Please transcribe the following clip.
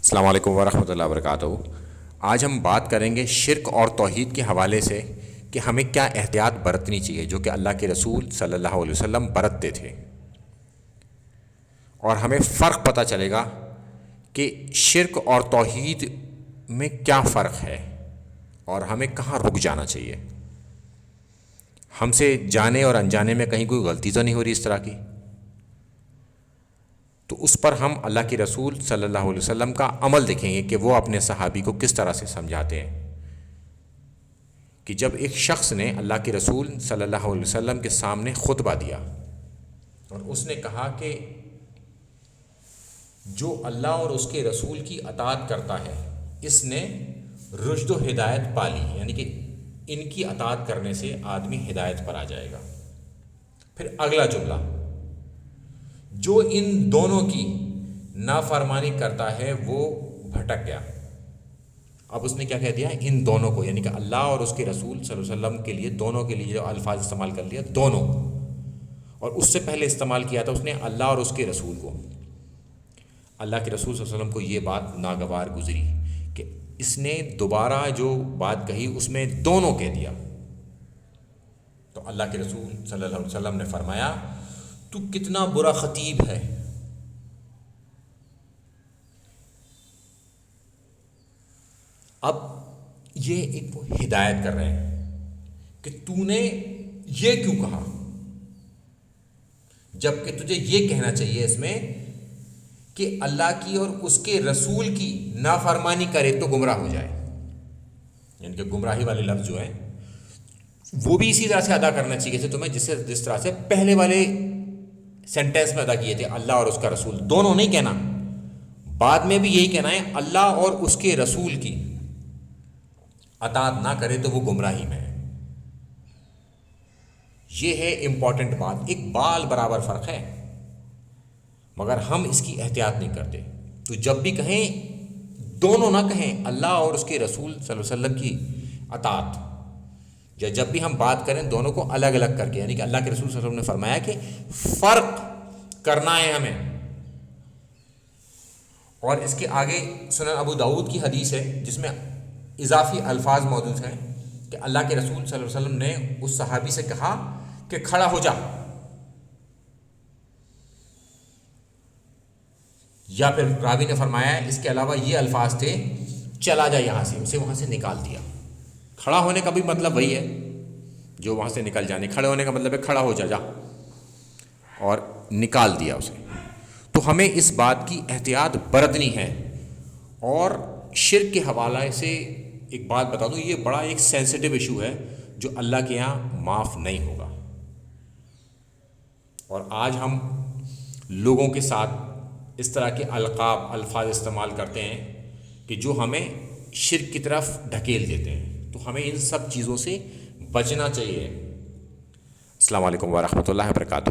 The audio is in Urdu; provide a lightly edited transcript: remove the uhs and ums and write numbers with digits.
السلام علیکم ورحمۃ اللہ وبرکاتہ۔ آج ہم بات کریں گے شرک اور توحید کے حوالے سے کہ ہمیں کیا احتیاط برتنی چاہیے، جو کہ اللہ کے رسول صلی اللہ علیہ وسلم برتتے تھے، اور ہمیں فرق پتہ چلے گا کہ شرک اور توحید میں کیا فرق ہے اور ہمیں کہاں رک جانا چاہیے۔ ہم سے جانے اور انجانے میں کہیں کوئی غلطی تو نہیں ہو رہی اس طرح کی، تو اس پر ہم اللہ کے رسول صلی اللہ علیہ وسلم کا عمل دیکھیں گے کہ وہ اپنے صحابی کو کس طرح سے سمجھاتے ہیں کہ جب ایک شخص نے اللہ کے رسول صلی اللہ علیہ وسلم کے سامنے خطبہ دیا اور اس نے کہا کہ جو اللہ اور اس کے رسول کی اطاعت کرتا ہے اس نے رشد و ہدایت پالی، یعنی کہ ان کی اطاعت کرنے سے آدمی ہدایت پر آ جائے گا۔ پھر اگلا جملہ، جو ان دونوں کی نافرمانی کرتا ہے وہ بھٹک گیا۔ اب اس نے کیا کہہ دیا؟ ان دونوں کو، یعنی کہ اللہ اور اس کے رسول صلی اللہ علیہ وسلم کے لیے، دونوں کے لیے جو الفاظ استعمال کر لیا دونوں، اور اس سے پہلے استعمال کیا تھا اس نے اللہ اور اس کے رسول کو۔ اللہ کے رسول صلی اللہ علیہ وسلم کو یہ بات ناگوار گزری کہ اس نے دوبارہ جو بات کہی اس میں دونوں کہہ دیا، تو اللہ کے رسول صلی اللہ علیہ وسلم نے فرمایا تو کتنا برا خطیب ہے۔ اب یہ ایک وہ ہدایت کر رہے ہیں کہ تو نے یہ کیوں کہا، جبکہ تجھے یہ کہنا چاہیے اس میں کہ اللہ کی اور اس کے رسول کی نافرمانی کرے تو گمراہ ہو جائے، یعنی کہ گمراہی والے لفظ جو ہیں وہ بھی اسی طرح سے ادا کرنا چاہیے تھے تمہیں جس طرح سے پہلے والے سینٹینس میں ادا کیے تھے، اللہ اور اس کا رسول، دونوں نہیں کہنا، بعد میں بھی یہی کہنا ہے اللہ اور اس کے رسول کی اطاعت نہ کرے تو وہ گمراہی میں ہے۔ یہ ہے امپورٹنٹ بات، ایک بال برابر فرق ہے، مگر ہم اس کی احتیاط نہیں کرتے۔ تو جب بھی کہیں دونوں نہ کہیں، اللہ اور اس کے رسول صلی اللہ علیہ وسلم کی اطاعت، یا جب بھی ہم بات کریں دونوں کو الگ الگ کر کے، یعنی کہ اللہ کے رسول صلی اللہ علیہ وسلم نے فرمایا کہ فرق کرنا ہے ہمیں۔ اور اس کے آگے سنن ابو داؤد کی حدیث ہے جس میں اضافی الفاظ موجود ہیں کہ اللہ کے رسول صلی اللہ علیہ وسلم نے اس صحابی سے کہا کہ کھڑا ہو جا، یا پھر راوی نے فرمایا اس کے علاوہ یہ الفاظ تھے چلا جا یہاں سے، اسے وہاں سے نکال دیا۔ کھڑا ہونے کا بھی مطلب وہی ہے جو وہاں سے نکل جانے، کھڑے ہونے کا مطلب ہے کھڑا ہو جا جا، اور نکال دیا اسے۔ تو ہمیں اس بات کی احتیاط برتنی ہے۔ اور شرک کے حوالے سے ایک بات بتا دوں، یہ بڑا ایک سینسٹیو ایشو ہے جو اللہ کے یہاں معاف نہیں ہوگا، اور آج ہم لوگوں کے ساتھ اس طرح کے القاب الفاظ استعمال کرتے ہیں کہ جو ہمیں شرک کی طرف ڈھکیل دیتے ہیں، تو ہمیں ان سب چیزوں سے بچنا چاہیے۔ السلام علیکم ورحمۃ اللہ وبرکاتہ۔